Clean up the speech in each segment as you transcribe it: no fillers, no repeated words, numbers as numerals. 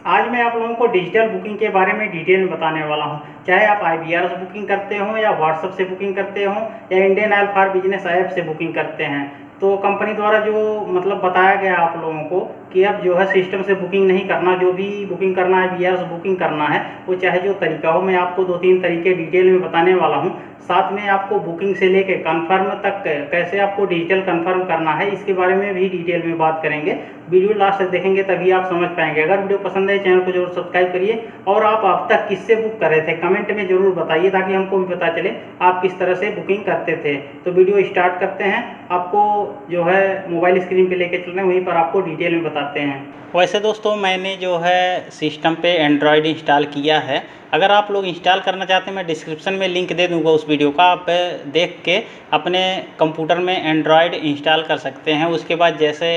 आज मैं आप लोगों को डिजिटल बुकिंग के बारे में डिटेल में बताने वाला हूं। चाहे आप IVRS बुकिंग करते हो या व्हाट्सएप से बुकिंग करते हो या Indian oil for business app से बुकिंग करते हैं, तो कंपनी द्वारा जो मतलब बताया गया आप लोगों को कि अब जो है सिस्टम से बुकिंग नहीं करना, जो भी बुकिंग करना है IVRS बुकिंग करना है, वो चाहे जो तरीका हो, मैं आपको 2-3 तरीके डिटेल में बताने वाला हूँ। साथ में आपको बुकिंग से लेके कंफर्म तक कैसे आपको डिजिटल कंफर्म करना है, इसके बारे में भी डिटेल में बात करेंगे। वीडियो लास्ट तक देखेंगे तभी आप समझ पाएंगे। अगर वीडियो पसंद है चैनल को जरूर सब्सक्राइब करिए, और आप अब तक किससे बुक कर रहे थे कमेंट में जरूर बताइए, ताकि हमको भी पता चले आप किस तरह से बुकिंग करते थे। तो वीडियो स्टार्ट करते हैं। आपको जो है मोबाइल स्क्रीन पे लेके चल रहे हैं, वहीं पर आपको डिटेल में बताते हैं। वैसे दोस्तों, मैंने जो है सिस्टम पे एंड्रॉयड इंस्टॉल किया है। अगर आप लोग इंस्टॉल करना चाहते हैं, मैं डिस्क्रिप्शन में लिंक दे दूंगा उस वीडियो का, आप देख के अपने कंप्यूटर में एंड्रॉयड इंस्टॉल कर सकते हैं। उसके बाद जैसे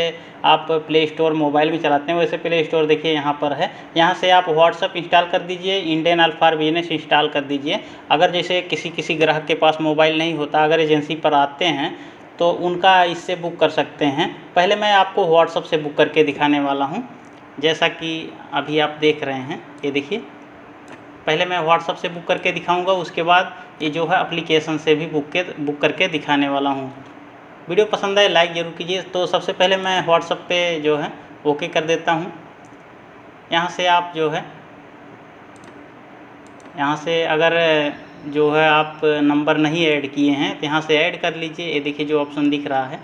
आप प्ले स्टोर मोबाइल में चलाते हैं, वैसे प्ले स्टोर देखिए यहाँ पर है, यहाँ से आप व्हाट्सअप इंस्टॉल कर दीजिए, Indian oil for business install कर दीजिए। अगर जैसे किसी ग्राहक के पास मोबाइल नहीं होता, अगर एजेंसी पर आते हैं तो उनका इससे बुक कर सकते हैं। पहले मैं आपको व्हाट्सअप से बुक करके दिखाने वाला हूँ, जैसा कि अभी आप देख रहे हैं। ये देखिए, पहले मैं व्हाट्सअप से बुक करके दिखाऊंगा, उसके बाद ये जो है एप्लीकेशन से भी बुक करके दिखाने वाला हूँ। वीडियो पसंद आए लाइक ज़रूर कीजिए। तो सबसे पहले मैं व्हाट्सअप पे जो है ओके कर देता हूँ। यहाँ से आप जो है, यहाँ से अगर जो है आप नंबर नहीं ऐड किए हैं तो यहाँ से ऐड कर लीजिए। ये देखिए जो ऑप्शन दिख रहा है,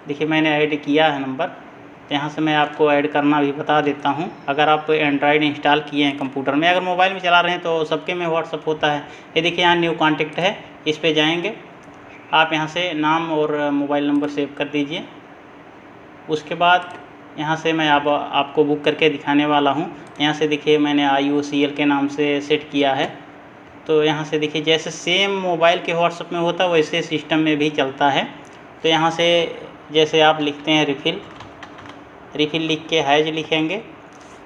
देखिए मैंने ऐड किया है नंबर, तो यहाँ से मैं आपको ऐड करना भी बता देता हूँ। अगर आप एंड्रॉयड इंस्टॉल किए हैं कंप्यूटर में, अगर मोबाइल में चला रहे हैं तो सबके में व्हाट्सअप होता है। ये देखिए यहाँ न्यू कॉन्टेक्ट है, इस पर जाएंगे आप, यहाँ से नाम और मोबाइल नंबर सेव कर दीजिए। उसके बाद यहाँ से मैं आपको बुक करके दिखाने वाला हूँ। यहाँ से देखिए मैंने IOCL के नाम से सेट किया है। तो यहाँ से देखिए जैसे सेम मोबाइल के व्हाट्सएप में होता है वैसे सिस्टम में भी चलता है। तो यहाँ से जैसे आप लिखते हैं रिफ़िल लिख के हैज लिखेंगे।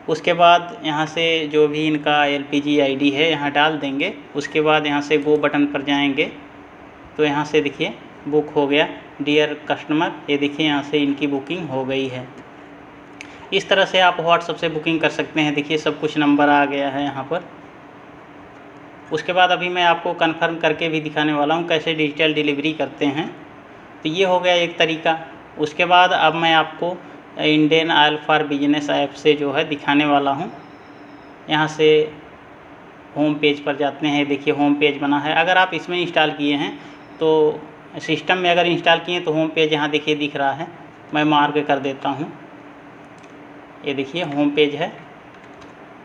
उसके बाद यहाँ से जो भी इनका LPG ID है यहाँ डाल देंगे। उसके बाद यहाँ से गो बटन पर जाएंगे, तो यहाँ से देखिए बुक हो गया डियर कस्टमर। ये देखिए यहाँ से इनकी बुकिंग हो गई है। इस तरह से आप व्हाट्सएप से बुकिंग कर सकते हैं। देखिए सब कुछ नंबर आ गया है यहाँ पर। उसके बाद अभी मैं आपको कंफर्म करके भी दिखाने वाला हूँ कैसे डिजिटल डिलीवरी करते हैं। तो ये हो गया एक तरीका। उसके बाद अब मैं आपको Indian oil for business app से जो है दिखाने वाला हूँ। यहाँ से होम पेज पर जाते हैं, देखिए होम पेज बना है। अगर आप इसमें इंस्टॉल किए हैं तो सिस्टम में अगर इंस्टॉल किए हैं तो होम पेज यहाँ देखिए दिख रहा है, मैं मार्क कर देता हूँ। ये देखिए होम पेज है।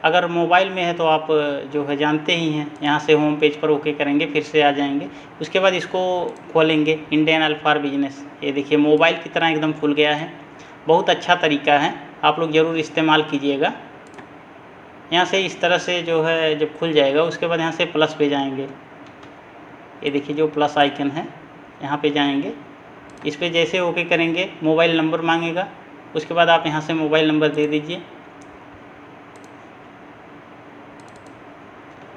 अगर मोबाइल में है तो आप जो है जानते ही हैं, यहाँ से होम पेज पर ओके करेंगे, फिर से आ जाएंगे। उसके बाद इसको खोलेंगे, इंडियन ऑयल फॉर बिजनेस। ये देखिए मोबाइल की तरह एकदम खुल गया है। बहुत अच्छा तरीका है, आप लोग ज़रूर इस्तेमाल कीजिएगा। यहाँ से इस तरह से जो है जब खुल जाएगा, उसके बाद यहाँ से प्लस पे जाएंगे। ये देखिए जो प्लस आइकन है यहाँ पे जाएंगे। इस पर जैसे ओके करेंगे मोबाइल नंबर मांगेगा। उसके बाद आप यहाँ से मोबाइल नंबर दे दीजिए।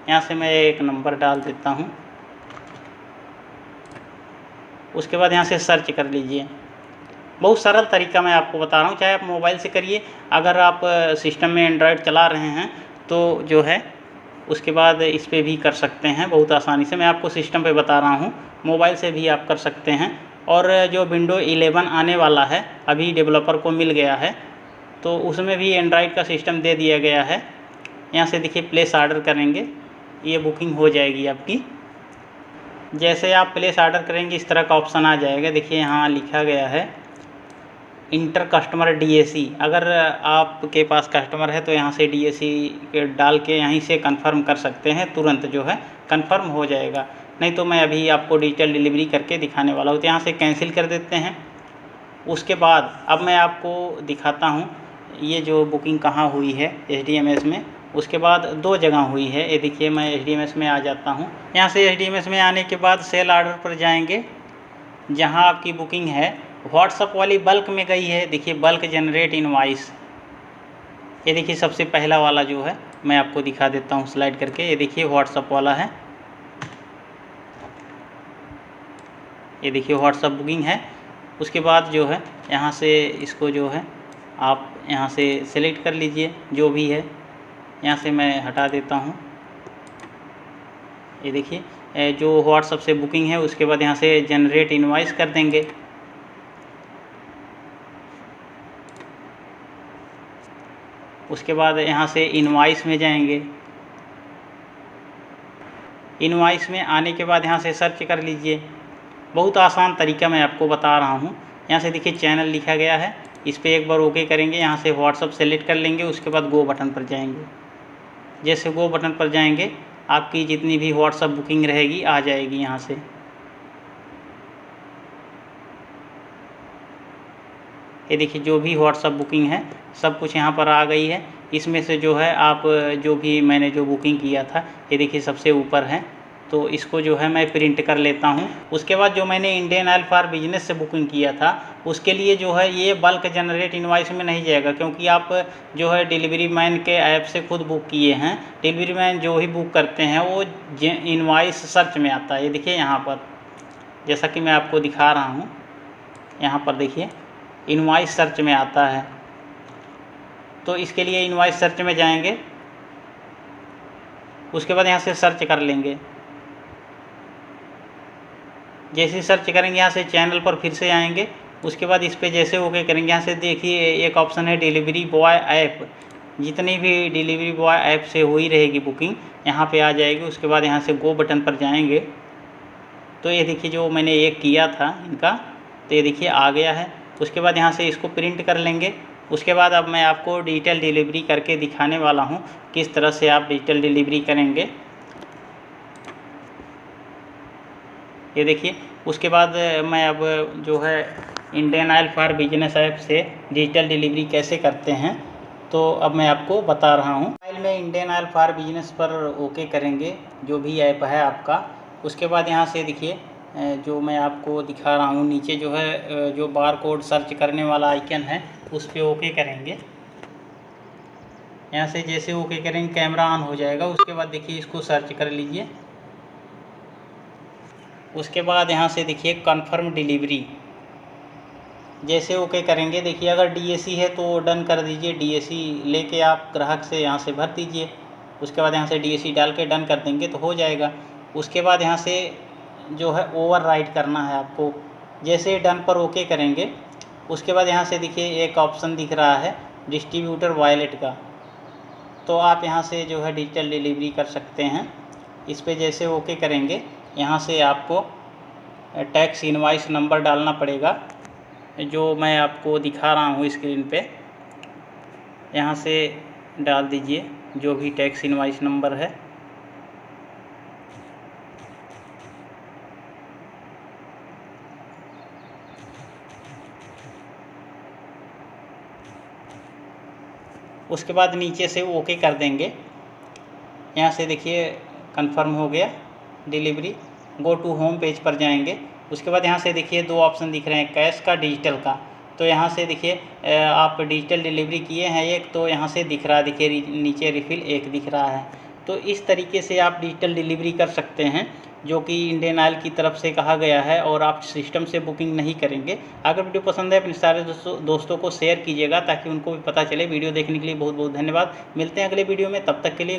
यहाँ से मैं एक नंबर डाल देता हूँ। उसके बाद यहाँ से सर्च कर लीजिए। बहुत सरल तरीका मैं आपको बता रहा हूँ, चाहे आप मोबाइल से करिए, अगर आप सिस्टम में एंड्रॉयड चला रहे हैं तो जो है उसके बाद इस पर भी कर सकते हैं बहुत आसानी से। मैं आपको सिस्टम पे बता रहा हूँ, मोबाइल से भी आप कर सकते हैं। और जो विंडो 11 आने वाला है, अभी डेवलपर को मिल गया है, तो उसमें भी एंड्रॉयड का सिस्टम दे दिया गया है। यहाँ से देखिए प्लेस ऑर्डर करेंगे, ये बुकिंग हो जाएगी आपकी। जैसे आप प्लेस ऑर्डर करेंगे इस तरह का ऑप्शन आ जाएगा। देखिए यहाँ लिखा गया है इंटर कस्टमर DAC। अगर आपके पास कस्टमर है तो यहाँ से DAC डाल के यहीं से कंफर्म कर सकते हैं, तुरंत जो है कंफर्म हो जाएगा। नहीं तो मैं अभी आपको डिजिटल डिलीवरी करके दिखाने वाला हूँ, तो यहाँ से कैंसिल कर देते हैं। उसके बाद अब मैं आपको दिखाता हूँ ये जो बुकिंग कहाँ हुई है HDMS में। उसके बाद 2 जगह हुई है। ये देखिए मैं HDMS में आ जाता हूँ। यहाँ से HDMS में आने के बाद सेल ऑर्डर पर जाएंगे, जहाँ आपकी बुकिंग है व्हाट्सअप वाली बल्क में गई है। देखिए बल्क जनरेट इनवॉइस, ये देखिए सबसे पहला वाला जो है मैं आपको दिखा देता हूँ स्लाइड करके। ये देखिए व्हाट्सअप वाला है, ये देखिए व्हाट्सअप बुकिंग है। उसके बाद जो है यहाँ से इसको जो है आप यहाँ से सिलेक्ट कर लीजिए जो भी है। यहाँ से मैं हटा देता हूँ। ये देखिए जो व्हाट्सएप से बुकिंग है, उसके बाद यहाँ से जनरेट इनवॉइस कर देंगे। उसके बाद यहाँ से इनवॉइस में जाएंगे। इनवॉइस में आने के बाद यहाँ से सर्च कर लीजिए। बहुत आसान तरीका मैं आपको बता रहा हूँ। यहाँ से देखिए चैनल लिखा गया है, इस पर एक बार ओके करेंगे। यहाँ से व्हाट्सएप सेलेक्ट कर लेंगे, उसके बाद गो बटन पर जाएंगे। जैसे गो बटन पर जाएंगे आपकी जितनी भी व्हाट्सएप बुकिंग रहेगी आ जाएगी यहाँ से। ये देखिए जो भी व्हाट्सएप बुकिंग है सब कुछ यहाँ पर आ गई है। इसमें से जो है आप जो भी मैंने जो बुकिंग किया था ये देखिए सबसे ऊपर है, तो इसको जो है मैं प्रिंट कर लेता हूँ। उसके बाद जो मैंने इंडियन ऑयल फॉर बिजनेस से बुकिंग किया था उसके लिए जो है ये बल्क जनरेट इनवॉइस में नहीं जाएगा, क्योंकि आप जो है डिलीवरी मैन के ऐप से खुद बुक किए हैं। डिलीवरी मैन जो ही बुक करते हैं वो इनवॉइस सर्च में आता है। ये देखिए यहाँ पर जैसा कि मैं आपको दिखा रहा हूँ, यहाँ पर देखिए इनवॉइस सर्च में आता है। तो इसके लिए इनवॉइस सर्च में जाएंगे, उसके बाद यहाँ से सर्च कर लेंगे। जैसे सर्च करेंगे यहाँ से चैनल पर फिर से आएंगे, उसके बाद इस पे जैसे ओके करेंगे यहाँ से देखिए एक ऑप्शन है डिलीवरी बॉय ऐप। जितनी भी डिलीवरी बॉय ऐप से हुई रहेगी बुकिंग यहाँ पे आ जाएगी। उसके बाद यहाँ से गो बटन पर जाएंगे तो ये देखिए जो मैंने एक किया था इनका, तो ये देखिए आ गया है। उसके बाद यहाँ से इसको प्रिंट कर लेंगे। उसके बाद अब मैं आपको डिजिटल डिलीवरी करके दिखाने वाला हूँ किस तरह से आप डिजिटल डिलीवरी करेंगे। ये देखिए उसके बाद मैं अब जो है Indian oil for business app से डिजिटल डिलीवरी कैसे करते हैं तो अब मैं आपको बता रहा हूँ। मोबाइल में इंडियन ऑयल फॉर बिजनेस पर ओके करेंगे जो भी ऐप है आपका। उसके बाद यहाँ से देखिए जो मैं आपको दिखा रहा हूँ नीचे जो है जो बार कोड सर्च करने वाला आइकन है उस पर ओके करेंगे। यहाँ से जैसे ओके करेंगे कैमरा ऑन हो जाएगा। उसके बाद देखिए इसको सर्च कर लीजिए। उसके बाद यहाँ से देखिए कन्फर्म डिलीवरी, जैसे ओके करेंगे देखिए अगर डीएसी है तो डन कर दीजिए। डीएसी लेके आप ग्राहक से यहाँ से भर दीजिए। उसके बाद यहाँ से डीएसी डाल के डन कर देंगे तो हो जाएगा। उसके बाद यहाँ से जो है ओवरराइड करना है आपको। जैसे डन पर ओके करेंगे उसके बाद यहाँ से देखिए एक ऑप्शन दिख रहा है डिस्ट्रीब्यूटर वॉलेट का, तो आप यहाँ से जो है डिजिटल डिलीवरी कर सकते हैं। इस पर जैसे ओके करेंगे यहाँ से आपको टैक्स इनवॉइस नंबर डालना पड़ेगा जो मैं आपको दिखा रहा हूँ स्क्रीन पे। यहाँ से डाल दीजिए जो भी टैक्स इनवॉइस नंबर है। उसके बाद नीचे से ओके कर देंगे। यहाँ से देखिए कंफर्म हो गया delivery. Go to home page पर जाएंगे। उसके बाद यहाँ से देखिए दो ऑप्शन दिख रहे हैं कैश का डिजिटल का, तो यहाँ से देखिए आप डिजिटल डिलीवरी किए हैं एक, तो यहाँ से दिख रहा है देखिए नीचे रिफ़िल एक दिख रहा है। तो इस तरीके से आप डिजिटल डिलीवरी कर सकते हैं जो कि इंडियन ऑयल की तरफ से कहा गया है, और आप सिस्टम से बुकिंग नहीं करेंगे। अगर वीडियो पसंद है अपने सारे दोस्तों को शेयर कीजिएगा ताकि उनको भी पता चले। वीडियो देखने के लिए बहुत बहुत धन्यवाद। मिलते हैं अगले वीडियो में, तब तक के लिए।